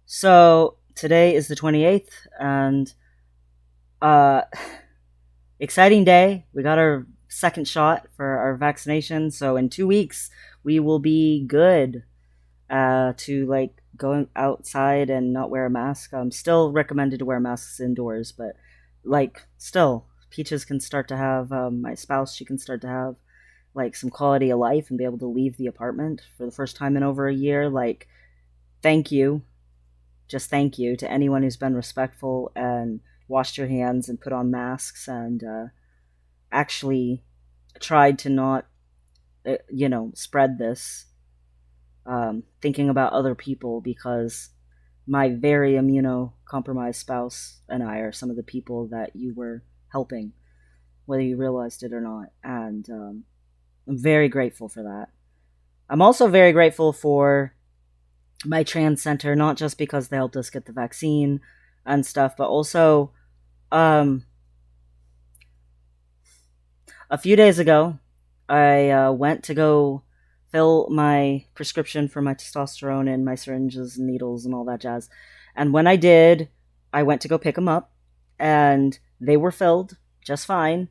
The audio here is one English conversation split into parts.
So today is the 28th, and uh, exciting day. We got our second shot for our vaccination. So in 2 weeks, we will be good to like go outside and not wear a mask. Still recommended to wear masks indoors, but like still, Peaches can start to have my spouse. She can start to have like some quality of life and be able to leave the apartment for the first time in over a year. Like, thank you, just thank you to anyone who's been respectful and washed your hands and put on masks and actually tried to not, spread this. Thinking about other people because my very immunocompromised spouse and I are some of the people that you were helping, whether you realized it or not. And I'm very grateful for that. I'm also very grateful for my trans center, not just because they helped us get the vaccine and stuff, but also um, a few days ago, I went to go fill my prescription for my testosterone and my syringes and needles and all that jazz. And when I did, I went to go pick them up, and they were filled just fine.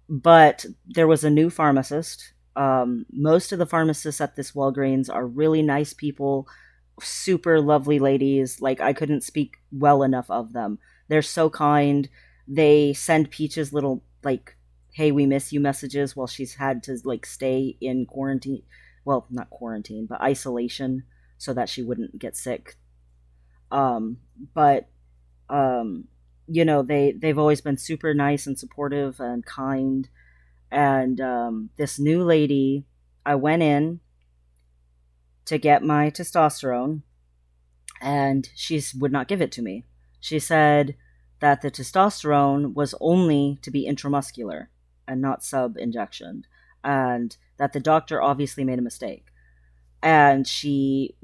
But there was a new pharmacist. Most of the pharmacists at this Walgreens are really nice people, super lovely ladies. Like, I couldn't speak well enough of them. They're so kind. They send Peaches little, like, hey, we miss you messages while she's had to, like, stay in quarantine. Well, not quarantine, but isolation so that she wouldn't get sick. Um, but, um, they've always been super nice and supportive and kind. And this new lady, I went in to get my testosterone, and she would not give it to me. She said that the testosterone was only to be intramuscular and not sub injection, and that the doctor obviously made a mistake. And she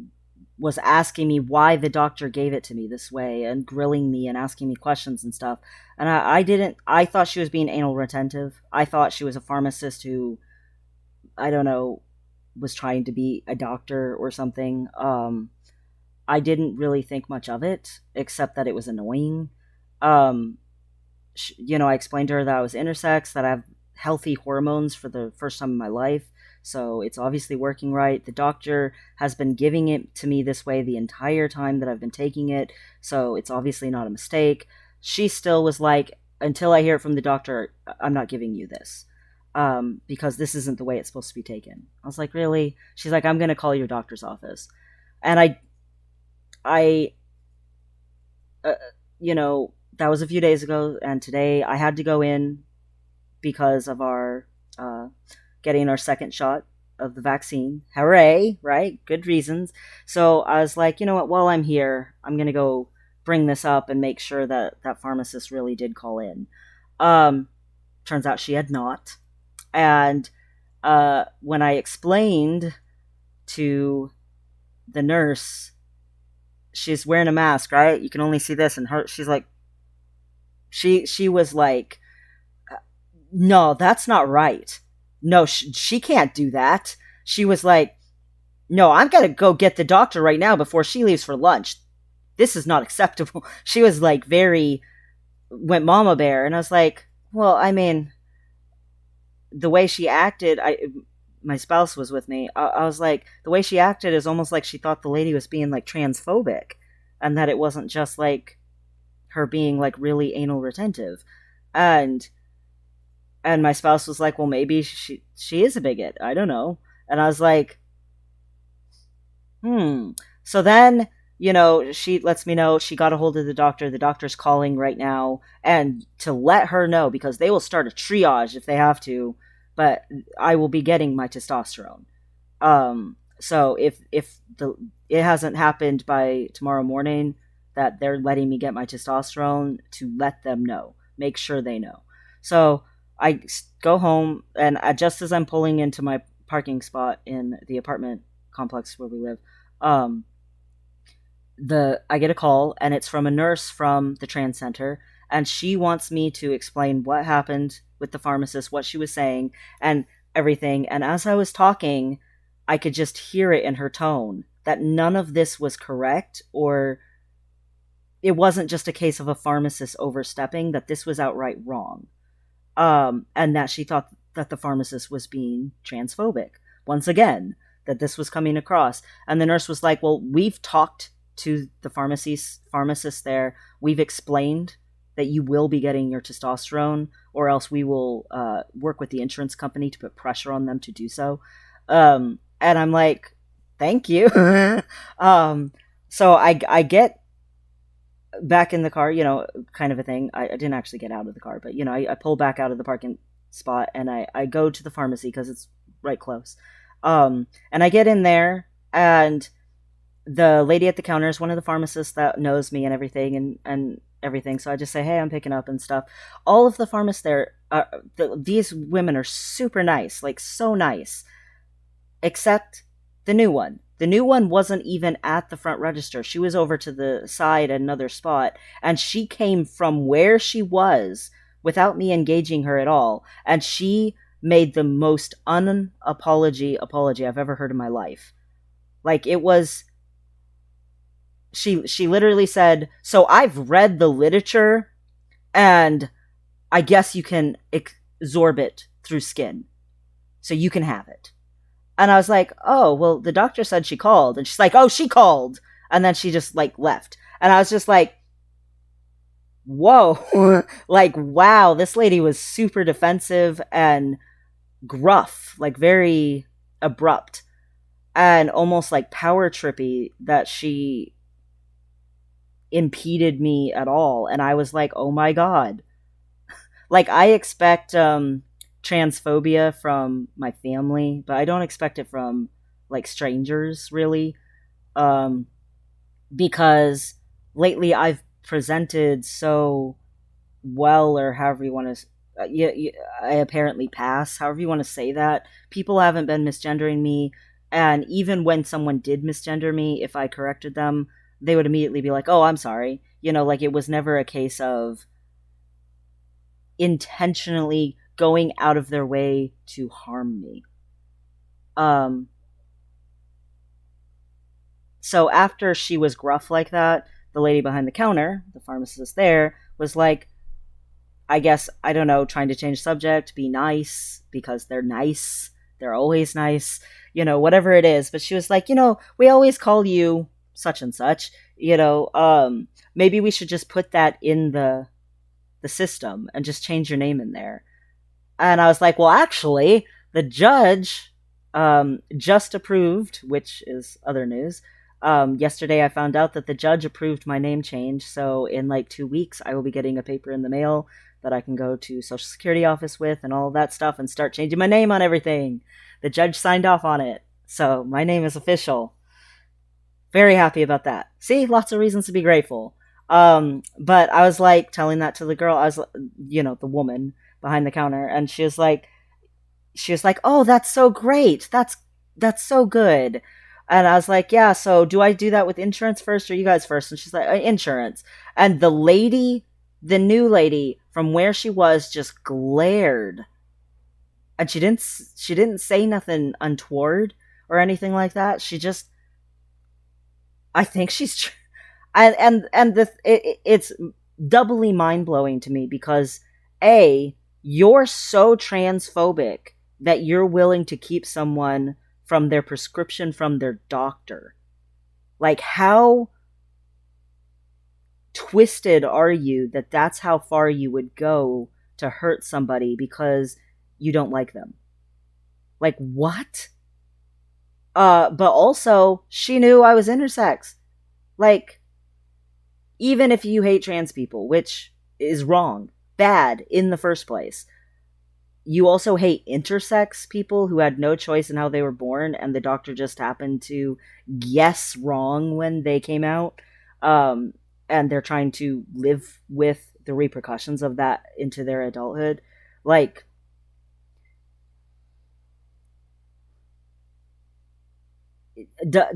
was asking me why the doctor gave it to me this way and grilling me and asking me questions and stuff. And I didn't, I thought she was being anal retentive. I thought she was a pharmacist who, I don't know, was trying to be a doctor or something. I didn't really think much of it, except that it was annoying. Um, I explained to her that I was intersex, that I have healthy hormones for the first time in my life, so it's obviously working right. The doctor has been giving it to me this way the entire time that I've been taking it, so it's obviously not a mistake. She still was like, until I hear it from the doctor, I'm not giving you this. Because this isn't the way it's supposed to be taken. I was like, really? She's like, I'm going to call your doctor's office. And I, uh, that was a few days ago, and today I had to go in because of our getting our second shot of the vaccine. Hooray, right? Good reasons. So I was like, you know what? While I'm here, I'm gonna go bring this up and make sure that that pharmacist really did call in. Um, Turns out she had not, and when I explained to the nurse, she's wearing a mask, right? You can only see this, and her, she's like, she was like, no, that's not right. No, she can't do that. She was like, no, I'm gonna go get the doctor right now before she leaves for lunch. This is not acceptable. She was like very, went mama bear, and I was like, well, I mean, the way she acted, my spouse was with me. I was like, the way she acted is almost like she thought the lady was being like transphobic, and that it wasn't just like her being like really anal retentive. And my spouse was like, well, maybe she is a bigot. I don't know. And I was like, hmm. So then, she lets me know she got a hold of the doctor. The doctor's calling right now, and to let her know, because they will start a triage if they have to, but I will be getting my testosterone. So if the it hasn't happened by tomorrow morning, that they're letting me get my testosterone, to let them know, make sure they know. So I go home, and just as I'm pulling into my parking spot in the apartment complex where we live, um, I get a call, and it's from a nurse from the trans center, and she wants me to explain what happened with the pharmacist, what she was saying, and everything. And as I was talking, I could just hear it in her tone that none of this was correct, or it wasn't just a case of a pharmacist overstepping, that this was outright wrong. And that she thought that the pharmacist was being transphobic. Once again, that this was coming across. And the nurse was like, well, we've talked to the pharmacist there. We've explained that you will be getting your testosterone, or else we will work with the insurance company to put pressure on them to do so. And I'm like, thank you. So I get back in the car, kind of a thing. I didn't actually get out of the car, but I pull back out of the parking spot and I go to the pharmacy because it's right close. And I get in there, and the lady at the counter is one of the pharmacists that knows me and everything, and everything. So I just say, hey, I'm picking up and stuff. All of the pharmacists there, these women are super nice, like so nice, except the new one. The new one wasn't even at the front register. She was over to the side at another spot, and she came from where she was without me engaging her at all, and she made the most apology I've ever heard in my life. Like, it was, she literally said, "So I've read the literature, and I guess you can absorb it through skin, so you can have it." And I was like, oh, well, the doctor said she called. And she's like, oh, she called. And then she just, like, left. And I was just like, whoa. Like, wow, this lady was super defensive and gruff, like, very abrupt, and almost, like, power trippy, that she impeded me at all. And I was like, oh my God. Like, I expect transphobia from my family, but I don't expect it from, like, strangers, really. Um, because lately I've presented so well, or however you want to. I apparently pass, however you want to say that. People haven't been misgendering me, and even when someone did misgender me, if I corrected them, they would immediately be like, "Oh, I'm sorry." Like, it was never a case of intentionally going out of their way to harm me. Um, so after she was gruff like that, the lady behind the counter, the pharmacist there, was like, I guess, I don't know, trying to change subject, be nice, because they're nice. They're always nice, whatever it is. But she was like, we always call you such and such, maybe we should just put that in the system and just change your name in there. And I was like, well, actually, the judge just approved, which is other news. Yesterday, I found out that the judge approved my name change. So in like 2 weeks, I will be getting a paper in the mail that I can go to Social Security office with and all of that stuff and start changing my name on everything. The judge signed off on it. So my name is official. Very happy about that. See, lots of reasons to be grateful. But I was like telling that to the girl. I was, the woman behind the counter, and she was like, "Oh, that's so great. That's so good." And I was like, "Yeah, so do I do that with insurance first or you guys first?" And she's like, "Insurance." And the new lady from where she was just glared. And she didn't say nothing untoward or anything like that. She just, I think she's it's doubly mind-blowing to me because you're so transphobic that you're willing to keep someone from their prescription from their doctor. Like, how twisted are you that that's how far you would go to hurt somebody because you don't like them? Like, what? But also, she knew I was intersex. Like, even if you hate trans people, which is wrong, bad in the first place, you also hate intersex people who had no choice in how they were born, and the doctor just happened to guess wrong when they came out. And they're trying to live with the repercussions of that into their adulthood. Like,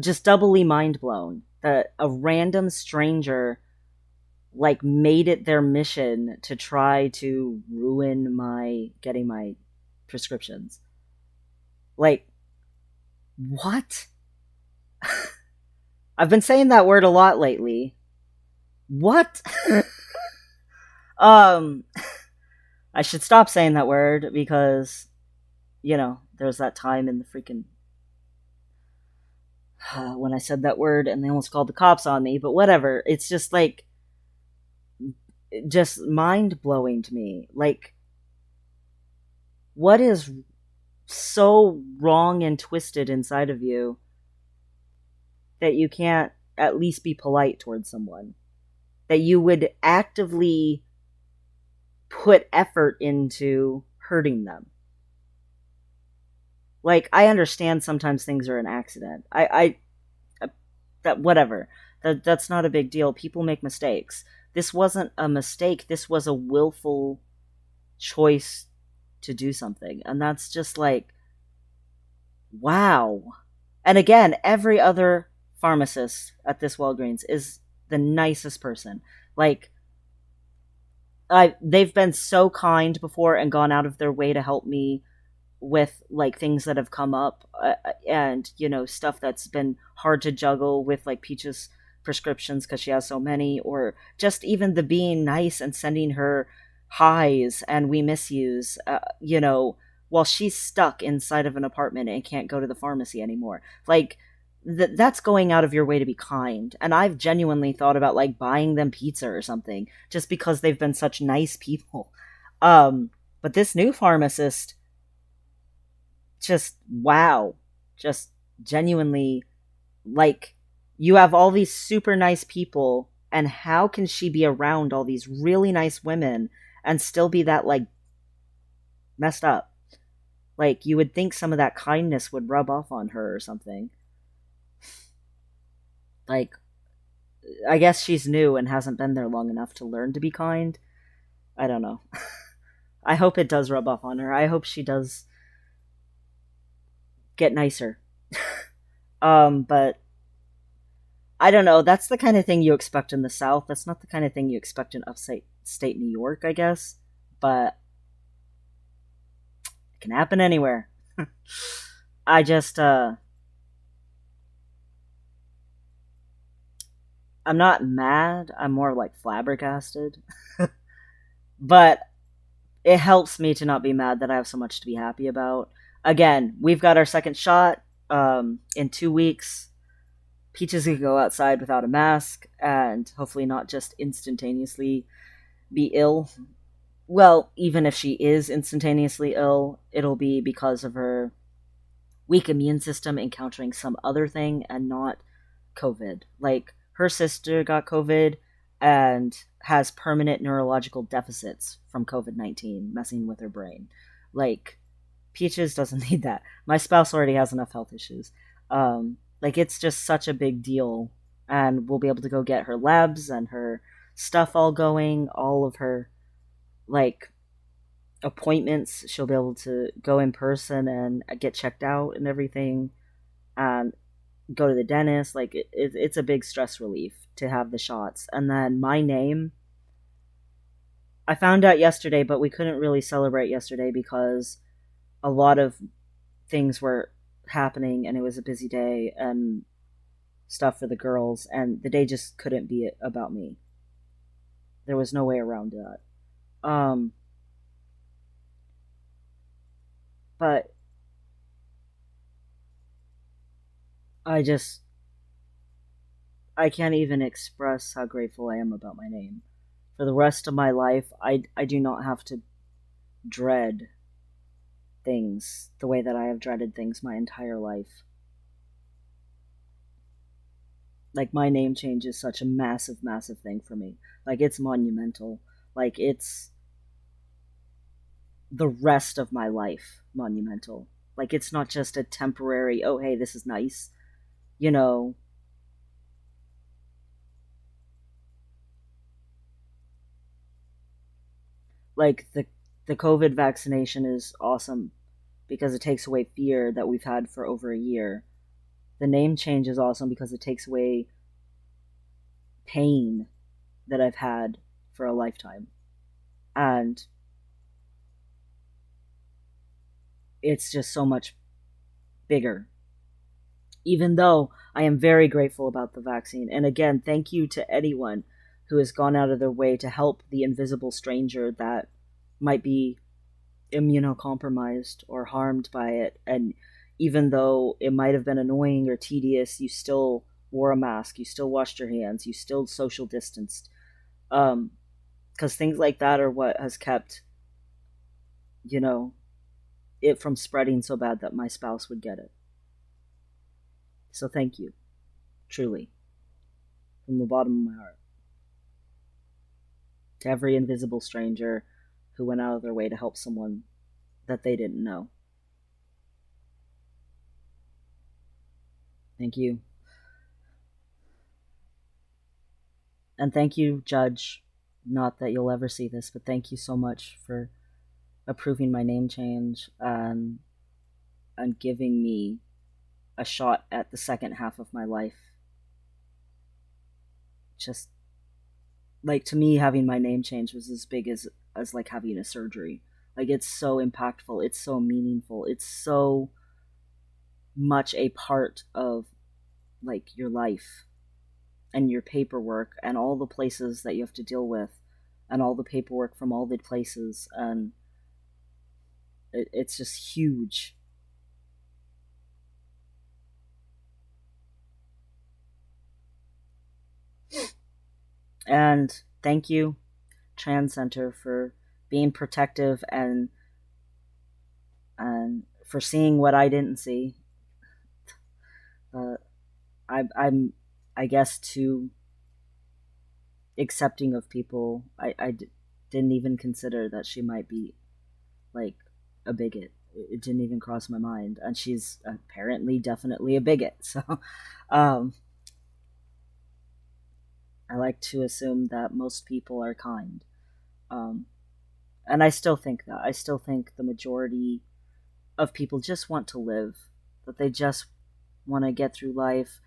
just doubly mind blown that a random stranger, like, made it their mission to try to ruin my getting my prescriptions. Like, what? I've been saying that word a lot lately. What? um, I should stop saying that word because, there's that time in the freaking when I said that word and they almost called the cops on me, but whatever. It's just like, just mind blowing to me. Like, what is so wrong and twisted inside of you that you can't at least be polite towards someone? That you would actively put effort into hurting them? Like, I understand sometimes things are an accident. That whatever. That's not a big deal. People make mistakes. This wasn't a mistake. This was a willful choice to do something. And that's just like, wow. And again, every other pharmacist at this Walgreens is the nicest person. Like, they've been so kind before and gone out of their way to help me with like things that have come up, and stuff that's been hard to juggle with like Peach's prescriptions because she has so many, or just even the being nice and sending her highs and we miss yous, while she's stuck inside of an apartment and can't go to the pharmacy anymore. Like, that's going out of your way to be kind. And I've genuinely thought about like buying them pizza or something just because they've been such nice people. But this new pharmacist, just wow. Just genuinely, like, you have all these super nice people, and how can she be around all these really nice women and still be that like messed up? Like, you would think some of that kindness would rub off on her or something. Like, I guess she's new and hasn't been there long enough to learn to be kind. I don't know. I hope it does rub off on her. I hope she does get nicer. But I don't know. That's the kind of thing you expect in the South. That's not the kind of thing you expect in upstate state New York, I guess. But it can happen anywhere. I just, I'm not mad. I'm more like flabbergasted. But it helps me to not be mad that I have so much to be happy about. Again, we've got our second shot in 2 weeks. Peaches can go outside without a mask and hopefully not just instantaneously be ill. Well, even if she is instantaneously ill, it'll be because of her weak immune system encountering some other thing and not COVID. Like, her sister got COVID and has permanent neurological deficits from COVID-19 messing with her brain. Like, Peaches doesn't need that. My spouse already has enough health issues. Like, it's just such a big deal. And we'll be able to go get her labs and her stuff all going, all of her, like, appointments. She'll be able to go in person and get checked out and everything. And go to the dentist. Like, it's a big stress relief to have the shots. And then my name, I found out yesterday, but we couldn't really celebrate yesterday because a lot of things were happening and it was a busy day and stuff for the girls, and the day just couldn't be about me. There was no way around that. But I just, I can't even express how grateful I am about my name. For the rest of my life, I do not have to dread things the way that I have dreaded things my entire life. Like, my name change is such a massive, massive thing for me. Like, it's monumental. Like, it's the rest of my life monumental. Like, it's not just a temporary, oh, hey, this is nice. You know, like, the COVID vaccination is awesome because it takes away fear that we've had for over a year. The name change is awesome because it takes away pain that I've had for a lifetime. And it's just so much bigger. Even though I am very grateful about the vaccine. And again, thank you to anyone who has gone out of their way to help the invisible stranger that might be immunocompromised or harmed by it. And even though it might have been annoying or tedious, you still wore a mask, you still washed your hands, you still social distanced. Because things like that are what has kept, you know, it from spreading so bad that my spouse would get it. So thank you, truly, from the bottom of my heart, to every invisible stranger who went out of their way to help someone that they didn't know. Thank you. And thank you, Judge. Not that you'll ever see this, but thank you so much for approving my name change and giving me a shot at the second half of my life. Just like, to me, having my name change was as big as like having a surgery. Like, it's so impactful, it's so meaningful, it's so much a part of like your life and your paperwork and all the places that you have to deal with and all the paperwork from all the places, and it's just huge. And thank you, Trans Center, for being protective and for seeing what I didn't see. uh, I'm I guess too accepting of people. Didn't even consider that she might be like a bigot. It didn't even cross my mind, and she's apparently definitely a bigot. So, um, I like to assume that most people are kind, um, and I still think that. I still think the majority of people just want to live, that they just want to get through life,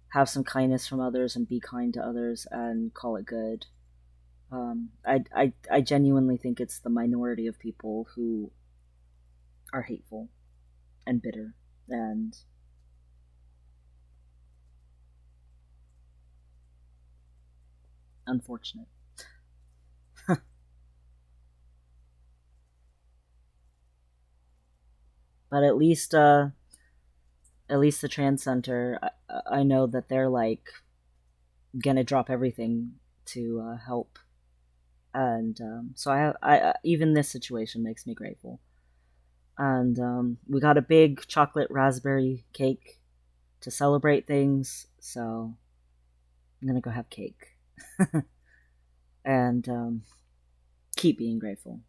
have some kindness from others, and be kind to others, and call it good. I genuinely think it's the minority of people who are hateful and bitter and unfortunate. But at least the trans center, I know that they're like gonna drop everything to help, and so even this situation makes me grateful. And we got a big chocolate raspberry cake to celebrate things, so I'm gonna go have cake and keep being grateful.